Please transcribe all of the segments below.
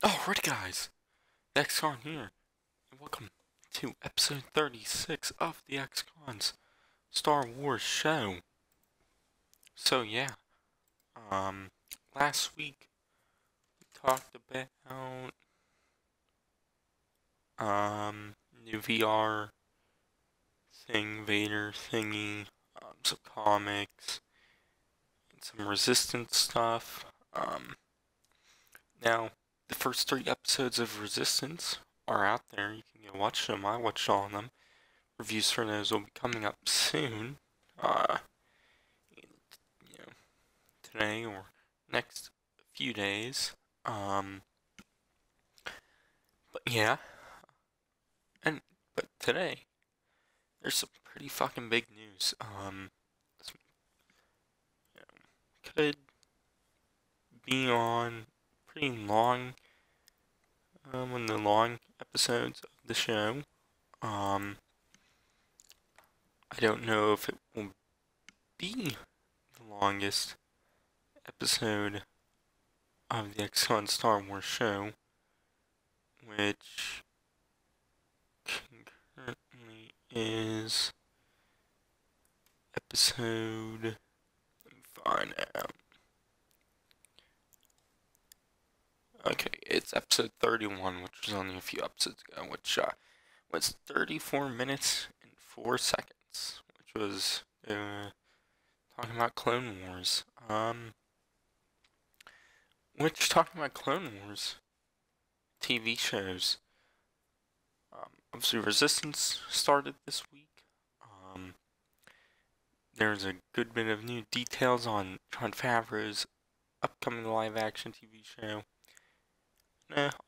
Alright guys, Xcon here, and welcome to episode 36 of the Xcon's Star Wars show. So yeah, um, last week we talked about, new VR thing, Vader thingy, some comics, and some Resistance stuff. Now, the first 3 episodes of Resistance are out there. You can go watch them. I watched all of them. Reviews for those will be coming up soon. Uh, you know, today or next few days. But yeah, and but today there's some pretty fucking big news. Some, could be on pretty long, in the long episodes of the show. I don't know if it will be the longest episode of the Xcon Star Wars show, which concurrently is episode. Let me find out. Okay, it's episode 31, which was only a few episodes ago, which was 34 minutes and 4 seconds, which was talking about Clone Wars. Talking about Clone Wars TV shows. Obviously, Resistance started this week. There's a good bit of new details on Jon Favreau's upcoming live-action TV show.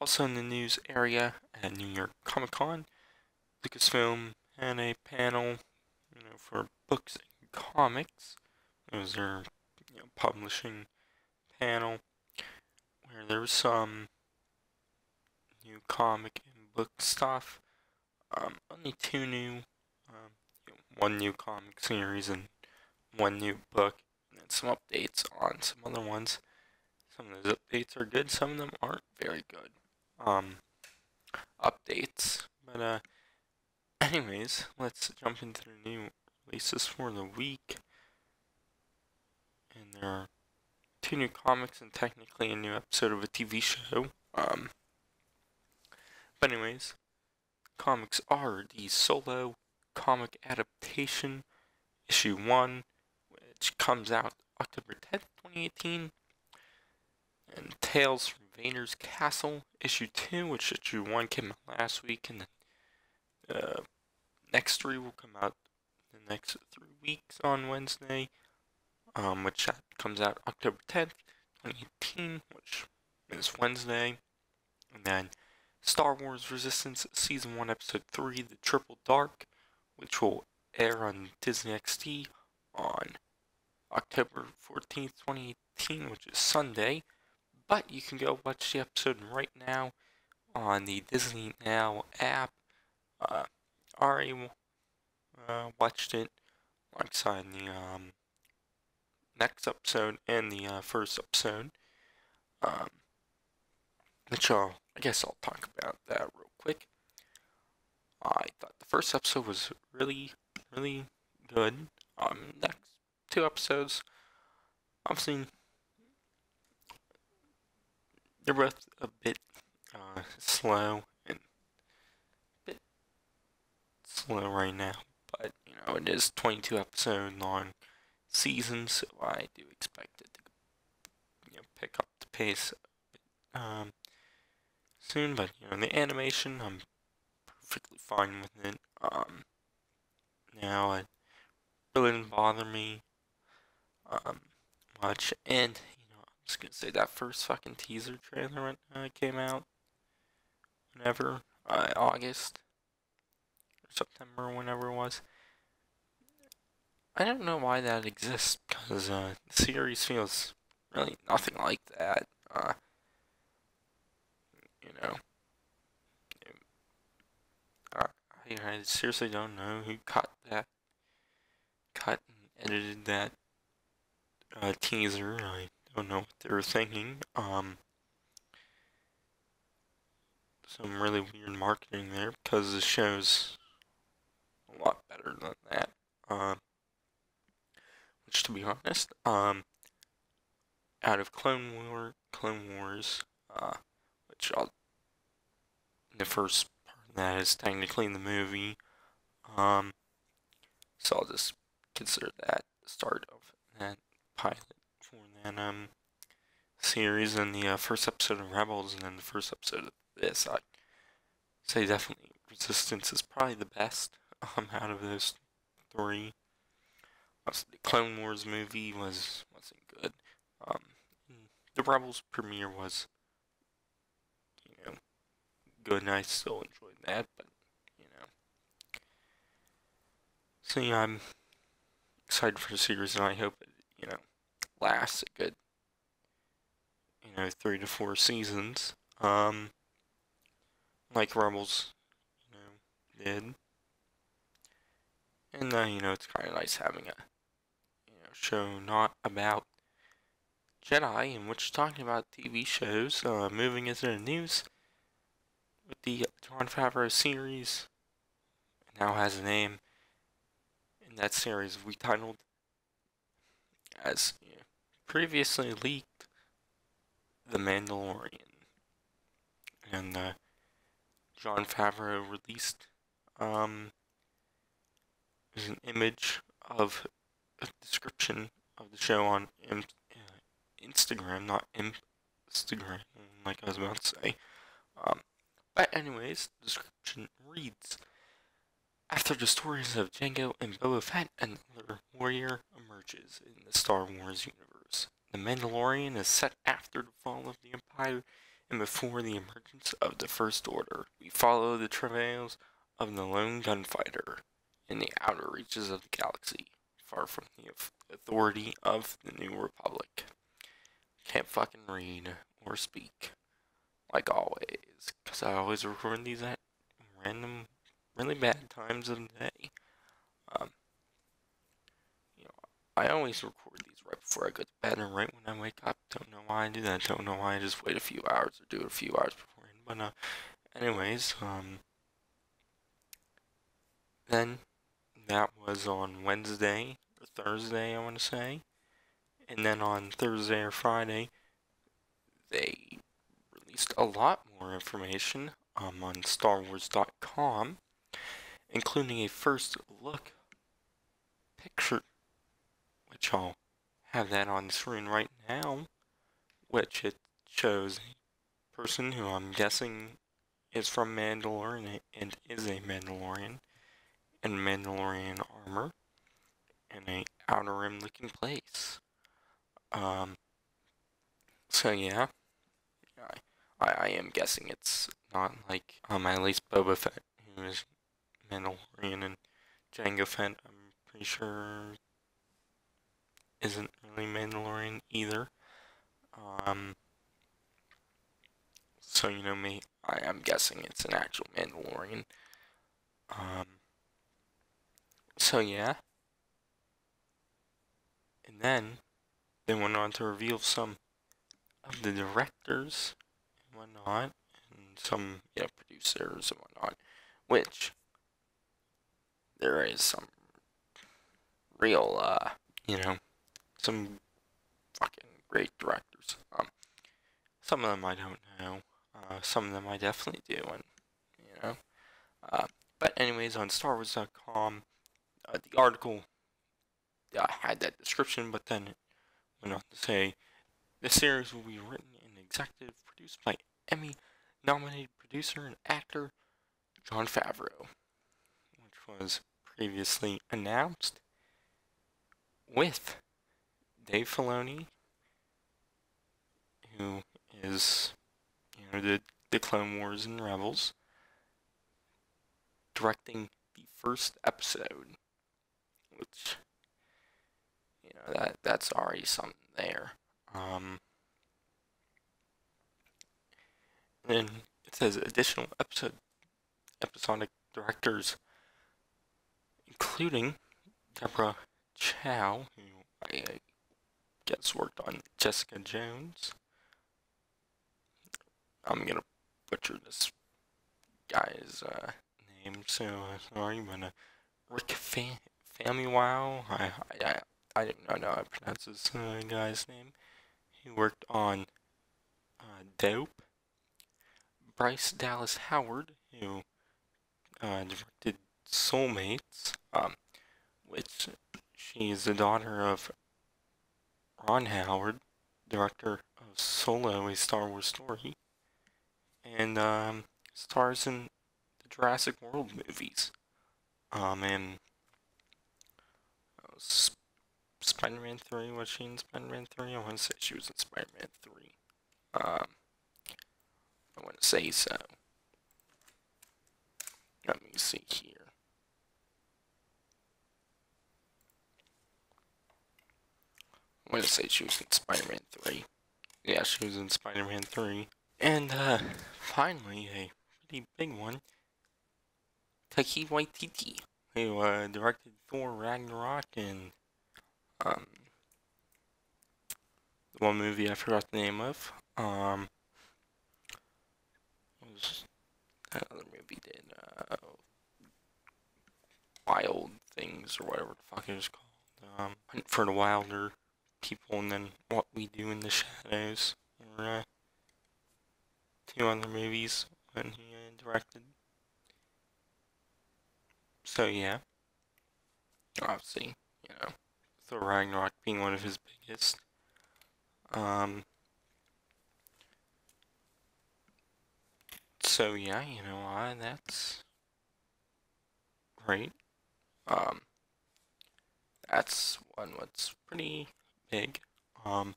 Also in the news area at New York Comic Con, Lucasfilm had a panel, for books and comics. It was their, publishing panel where there was some new comic and book stuff. Only 2 new, one new comic series and 1 new book, and then some updates on some other ones. Some of those updates are good, some of them aren't very good. Updates. But anyways, let's jump into the new releases for the week. And there are 2 new comics and technically a new episode of a TV show. But anyways, comics are the Solo comic adaptation, issue 1, which comes out October 10th, 2018. And Tales from Vader's Castle, issue 2, which issue 1 came out last week, and the next 3 will come out the next 3 weeks on Wednesday, which comes out October 10th, 2018, which is Wednesday. And then Star Wars Resistance Season 1, Episode 3, The Triple Dark, which will air on Disney XD on October 14th, 2018, which is Sunday. But you can go watch the episode right now on the Disney Now app. Ari watched it alongside the next episode and the first episode. I guess I'll talk about that real quick. I thought the first episode was really, really good. Next 2 episodes, obviously, they're both a bit slow and a bit slow right now, but it is 22 episode long season, so I do expect it to pick up the pace soon. But the animation, I'm perfectly fine with it. Now it really didn't bother me much, and I'm just gonna say that first fucking teaser trailer came out, whenever, August or September, whenever it was. I don't know why that exists, because the series feels really nothing like that. You know, I seriously don't know who cut and edited that teaser. I don't know what they were thinking. some really weird marketing there because the show's a lot better than that. Which, to be honest, out of Clone Wars, which the first part of that is technically the movie, so I'll just consider that the start of that pilot for that series, and the first episode of Rebels, and then the first episode of this. I'd say definitely Resistance is probably the best out of those three. The Clone Wars movie wasn't good. The Rebels premiere was, good, and I still enjoyed that, but, So, yeah, I'm excited for the series, and I hope it, lasts a good, 3 to 4 seasons, like Rebels, did. And, it's kind of nice having a, show not about Jedi, in which talking about TV shows. Moving into the news, with the Jon Favreau series, it now has a name, and that series we titled as previously leaked The Mandalorian. And Jon Favreau released an image of a description of the show on Instagram, not Instagram, like I was about to say. But anyways, the description reads: after the stories of Jango and Boba Fett, another warrior emerges in the Star Wars universe. The Mandalorian is set after the fall of the Empire and before the emergence of the First Order. We follow the travails of the lone gunfighter in the outer reaches of the galaxy, far from the authority of the New Republic. Can't fucking read or speak, like always, because I always record these at random, really bad times of the day. I always record these right before I go to bed and right when I wake up. Don't know why I do that. Don't know why I just wait a few hours or do it a few hours beforehand. But anyways, then that was on Wednesday or Thursday, I want to say, and then on Thursday or Friday, they released a lot more information on StarWars.com, including a first look picture, which I'll have that on the screen right now, which it shows a person who I'm guessing is from Mandalorian and is a Mandalorian in Mandalorian armor in a outer rim looking place. So yeah, I am guessing it's not like at least Boba Fett, who is Mandalorian, and Jango Fett, I'm pretty sure isn't really Mandalorian either. So me, I'm guessing it's an actual Mandalorian. So yeah. And then they went on to reveal some of the directors and whatnot, and some producers and whatnot, which there is some real some fucking great directors. Some of them I don't know. Some of them I definitely do, and but anyways, on StarWars.com, the article had that description, but then it went on to say the series will be written and executive produced by Emmy-nominated producer and actor Jon Favreau, which was previously announced, with Dave Filoni, who is, the Clone Wars and Rebels, directing the first episode, which, that's already something there. And it says additional episodic directors, including Deborah Chow, who I guess worked on Jessica Jones. I'm gonna butcher this guy's name, so sorry, but Rick Famuyiwa. I don't know how to pronounce this guy's name. He worked on Dope. Bryce Dallas Howard, who directed Soulmates, which she is the daughter of Ron Howard, director of Solo, a Star Wars story, and stars in the Jurassic World movies. And Spider-Man 3, was she in Spider-Man 3? I want to say she was in Spider-Man 3. I want to say so. Let me see here. I want to say she was in Spider-Man 3. Yeah, she was in Spider-Man 3. And, finally, a pretty big one. Taika Waititi, who, directed Thor Ragnarok and, the one movie I forgot the name of. What was that other movie did? Wild Things, or whatever the fuck it was called. Hunt for the Wilder People, and then What We Do in the Shadows. Or, two other movies when he directed. So yeah, obviously, Thor Ragnarok being one of his biggest. So yeah, that's great. That's one what's pretty big. So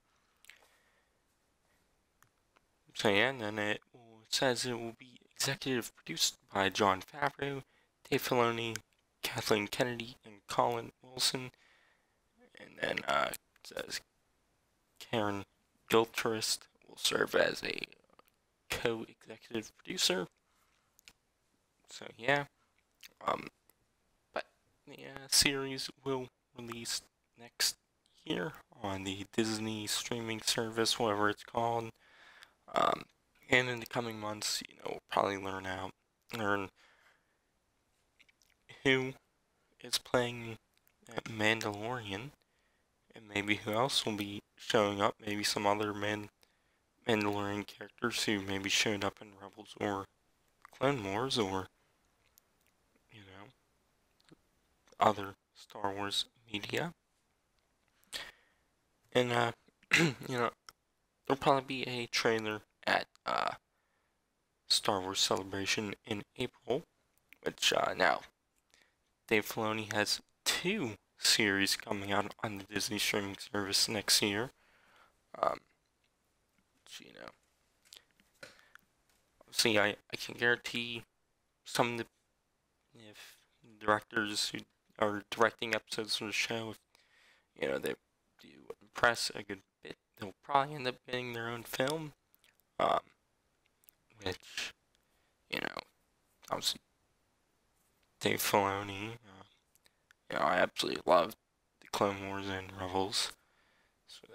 yeah, and then it says it will be executive produced by Jon Favreau, Dave Filoni, Kathleen Kennedy, and Colin Wilson. And then it says Karen Gilchrist will serve as a co-executive producer. So yeah, but the series will release next year on the Disney streaming service, whatever it's called. And in the coming months, we'll probably learn who is playing Mandalorian, and maybe who else will be showing up. Maybe some other Mandalorian characters who maybe showed up in Rebels or Clone Wars, or other Star Wars media. And there'll probably be a trailer at Star Wars Celebration in April, which now Dave Filoni has 2 series coming out on the Disney streaming service next year. Obviously, I can guarantee some of the if directors who are directing episodes of the show, if they do impress a good bit, they'll probably end up getting their own film. Which, obviously Dave Filoni, I absolutely love the Clone Wars and Rebels, so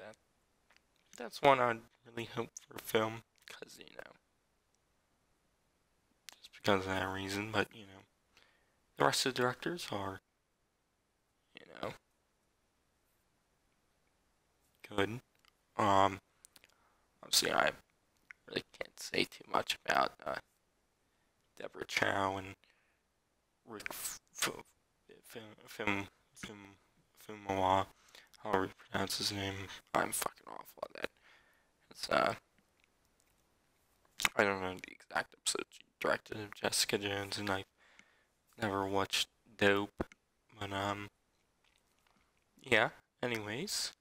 that's one I'd really hope for a film, because just because of that reason. But the rest of the directors are good. Obviously I really can't say too much about Deborah Chow and Rick Famuyiwa, however you pronounce his name. I'm fucking awful at that. It's I don't know the exact episode she directed of Jessica Jones, and I never watched Dope, but yeah. Anyways,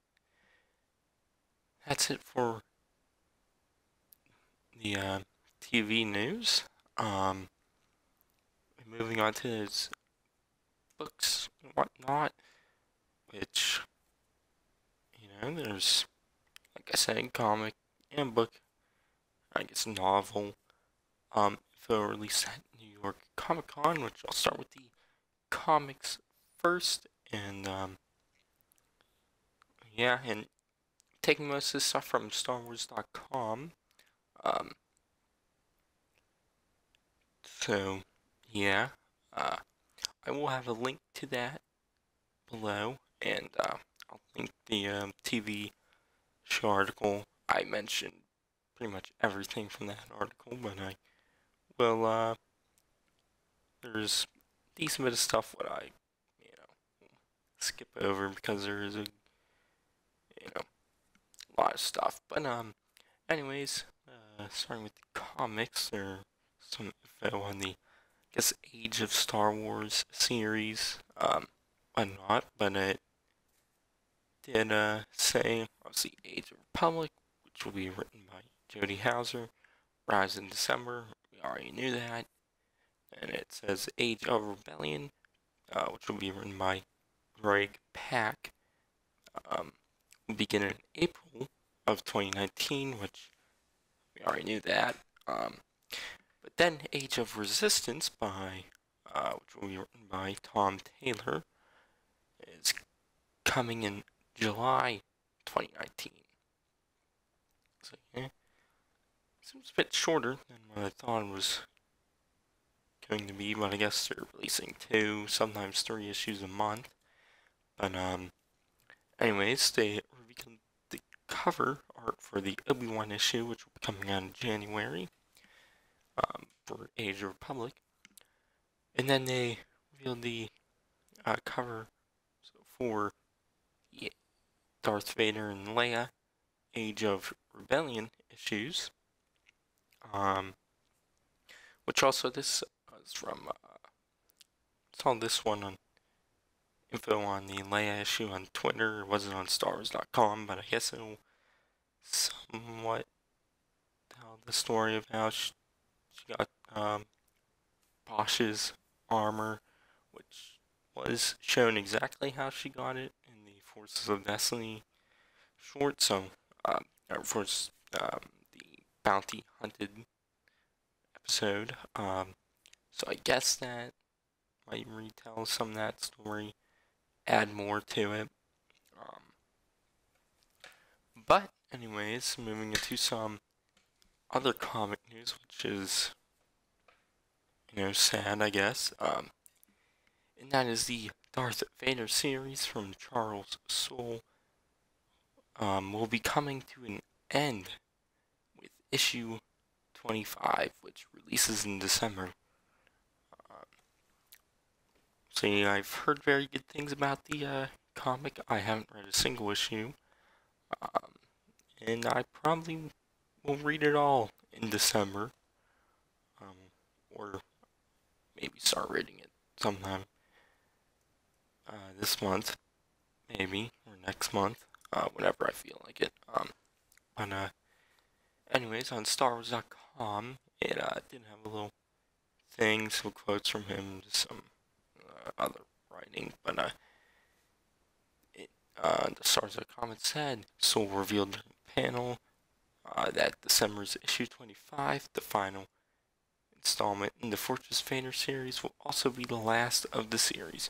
that's it for the TV news. Moving on to his books and whatnot, which there's, like I said, comic and book, I guess novel, for release at New York Comic Con, which I'll start with the comics first, and yeah, and taking most of this stuff from StarWars.com. So, yeah, I will have a link to that below, and I'll link the TV show article. I mentioned pretty much everything from that article, but I will, there's a decent bit of stuff what I, skip over because there is a, lot of stuff. But, anyways, starting with the comics, there's some info on the, I guess, Age of Star Wars series. Not, but it did say, obviously, Age of Republic, which will be written by Jody Houser, Rise in December. We already knew that. And it says Age of Rebellion, which will be written by Greg Pak. Will begin in April of 2019, which we already knew that. But then Age of Resistance which will be written by Tom Taylor, is coming in July 2019. So yeah, seems a bit shorter than what I thought it was going to be, but I guess they're releasing 2, sometimes 3 issues a month. But anyways, they revealed the cover art for the Obi-Wan issue, which will be coming out in January, for Age of Republic. And then they revealed the cover for the Darth Vader and Leia Age of Rebellion issues. Which also this was from, saw this one on info on the Leia issue on Twitter. It wasn't on StarWars.com, but I guess it'll somewhat tell the story of how she got Bosch's armor, which was shown exactly how she got it in the Forces of Destiny short. So, the Bounty Hunted episode. So I guess that might retell some of that story, add more to it. But anyways, moving into some other comic news, which is, sad, I guess. And that is the Darth Vader series from Charles Soule. Will be coming to an end with issue 25, which releases in December. So yeah, I've heard very good things about the comic. I haven't read a single issue. And I probably will read it all in December. Or maybe start reading it sometime this month, maybe, or next month, whenever I feel like it. But anyways, on StarWars.com, it did have a little thing, some quotes from him, some other writing, but the StarWars.com it said, Soule revealed during the panel that December's issue 25, the final installment in the Fortress Vader series, will also be the last of the series.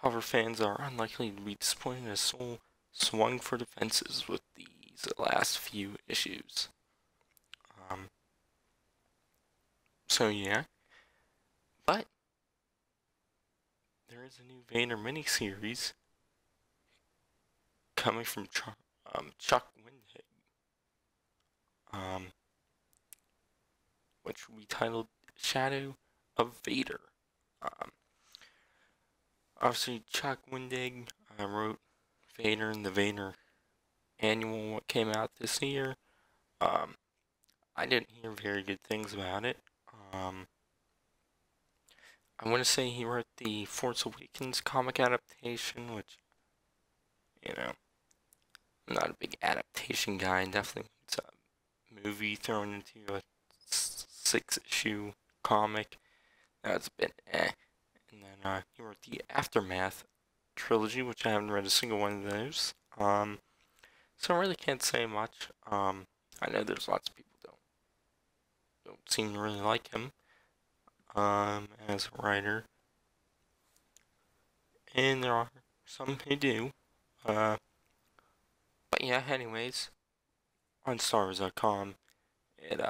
However, fans are unlikely to be disappointed as Soule swung for the fences with these last few issues. So yeah, but there is a new Vader miniseries coming from Chuck Wendig, which will be titled Shadow of Vader. Obviously, Chuck Wendig wrote Vader in the Vader Annual, what came out this year. I didn't hear very good things about it. I want to say he wrote the Force Awakens comic adaptation, which, I'm not a big adaptation guy, and definitely it's a movie thrown into a 6-issue comic. That's a bit eh. And then he wrote the Aftermath trilogy, which I haven't read a single one of those. So I really can't say much. I know there's lots of people don't seem to really like him as a writer, and there are some who do. But yeah, anyways, on StarWars.com, it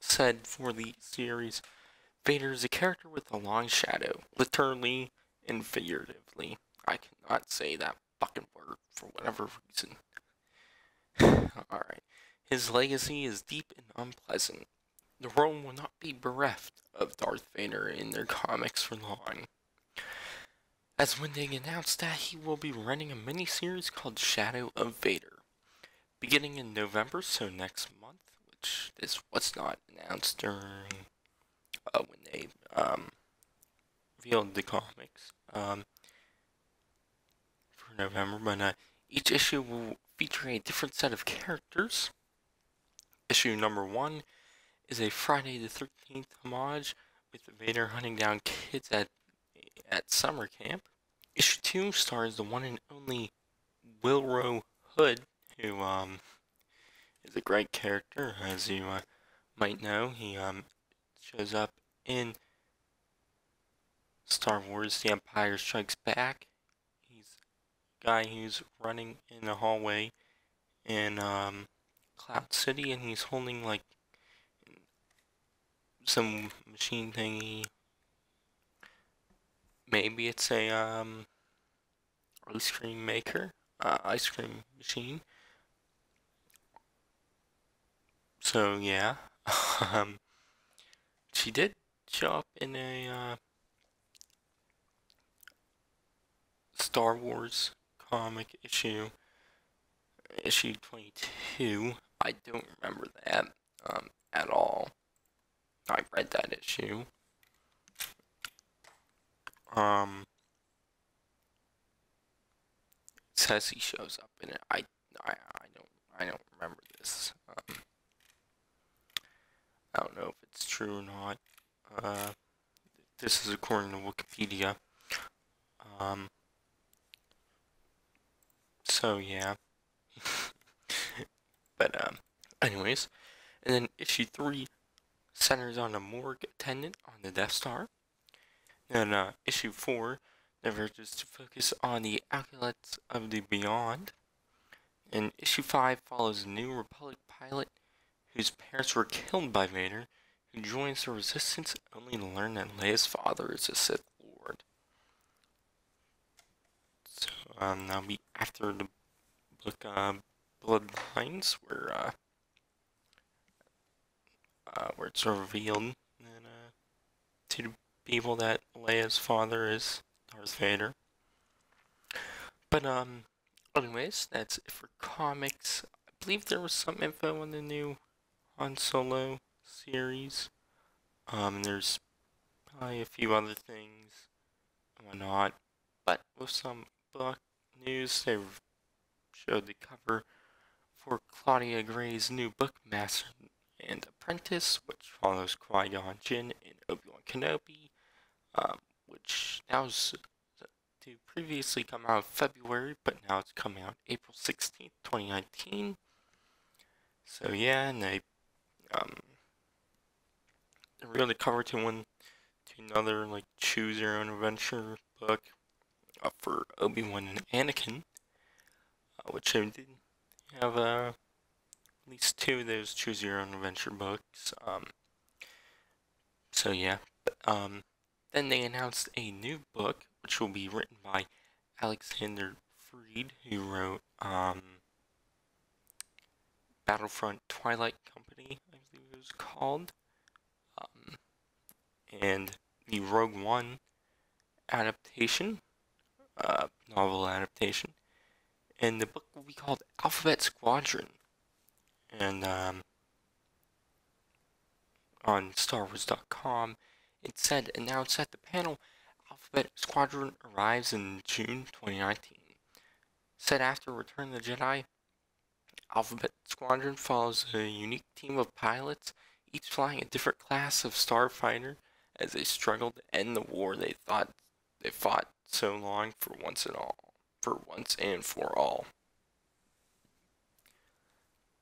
said for the series, Vader is a character with a long shadow, literally and figuratively. I cannot say that fucking word for whatever reason. Alright. His legacy is deep and unpleasant. The role will not be bereft of Darth Vader in their comics for long, as when they announced that he will be running a miniseries called Shadow of Vader, beginning in November, so next month, which this was not announced during when they revealed the comics for November, but each issue will feature a different set of characters. Issue number 1 is a Friday the 13th homage with Vader hunting down kids at summer camp. Issue 2 stars the one and only Wilrow Hood, who is a great character, as you might know. He shows up in Star Wars The Empire Strikes Back. He's a guy who's running in a hallway in Cloud City, and he's holding like some machine thingy. Maybe it's a ice cream maker, ice cream machine. So yeah, she did show up in a Star Wars comic issue 22. I don't remember that at all. I read that issue. It says he shows up in it. I don't remember this. I don't know if it's true or not. This is according to Wikipedia. So yeah. But anyways, and then issue 3 centers on a morgue attendant on the Death Star. And issue 4 diverges to focus on the acolytes of the Beyond. And issue 5 follows a new Republic pilot whose parents were killed by Vader, who joins the Resistance only to learn that Leia's father is a Sith Lord. So that'll be after the book Bloodlines, where it's revealed to the people that Leia's father is Darth Vader. But anyways, that's it for comics. I believe there was some info on the new Han Solo series. There's probably a few other things and whatnot. But with some book news, they showed the cover for Claudia Gray's new book, Master and Apprentice, which follows Qui-Gon Jinn and Obi-Wan Kenobi, which now is to previously come out in February, but now it's coming out April 16th, 2019. So yeah, and they revealed the cover to another like choose your own adventure book for Obi-Wan and Anakin, which they did have at least 2 of those choose your own adventure books. So yeah, but, then they announced a new book which will be written by Alexander Freed, who wrote Battlefront Twilight Company, I believe it was called, and the Rogue One adaptation, novel adaptation, and the book will be called Alphabet Squadron. And on StarWars.com, it said, announced at the panel, Alphabet Squadron arrives in June 2019. Said after Return of the Jedi, Alphabet Squadron follows a unique team of pilots, each flying a different class of starfighter, as they struggle to end the war they thought they fought so long for once and for all.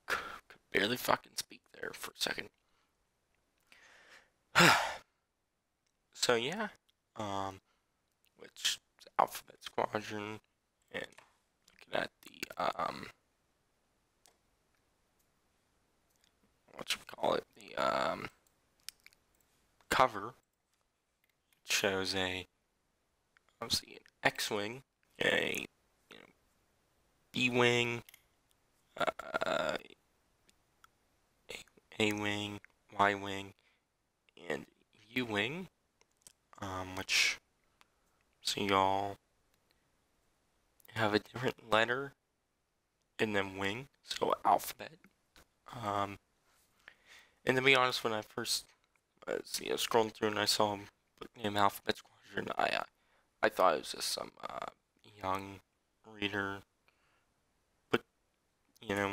Could barely fucking speak there for a second. So yeah, which Alphabet Squadron, and looking at the whatchamacallit, the cover shows obviously an X-wing, a B-wing, uh, A-wing, Y-wing, and U-wing, which so y'all have a different letter and then wing, so alphabet. And to be honest, when I first was scrolling through and I saw book name Alphabet Squadron, I thought it was just some young reader, but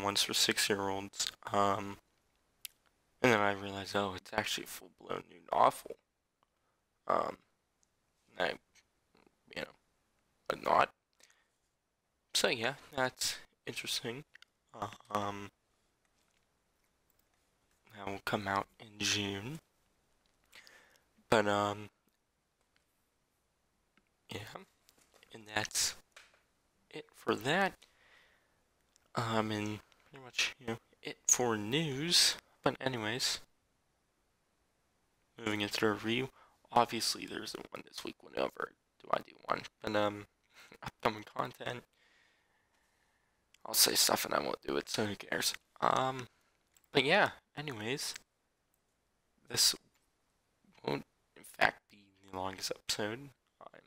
ones for 6-year-olds. And then I realized, oh, it's actually a full-blown new novel. I, but not. So yeah, that's interesting. That will come out in June. But yeah, and that's it for that. And pretty much it for news. But anyways, moving into the review. Obviously, there isn't one this week. Whenever do I do one? But upcoming content. I'll say stuff and I won't do it, so who cares? But yeah. Anyways, this won't in fact be the longest episode. I'm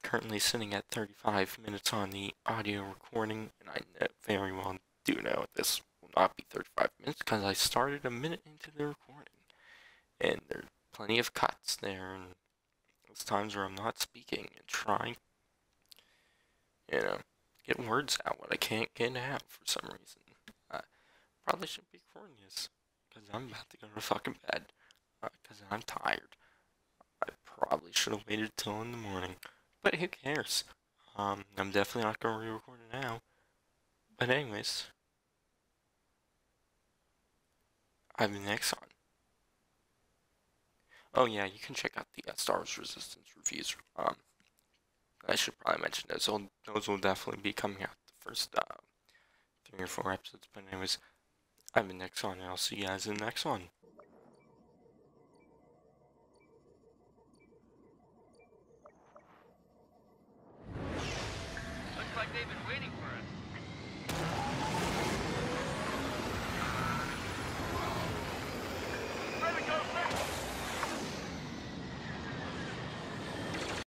currently sitting at 35 minutes on the audio recording, and I very well do know this will not be 35 minutes because I started a minute into the recording, and there's plenty of cuts there, and there's times where I'm not speaking and trying, get words out what I can't get out for some reason. Probably shouldn't be recording this because I'm about to go to fucking bed because I'm tired. I probably should have waited till in the morning, but who cares? I'm definitely not going to re-record it now. But anyways, I've been Xcon. Oh yeah, you can check out the Star Wars Resistance reviews. I should probably mention those. Those will definitely be coming out the first 3 or 4 episodes. But anyways, I've been Xcon, and I'll see you guys in the next one. Looks like they've been waiting for us.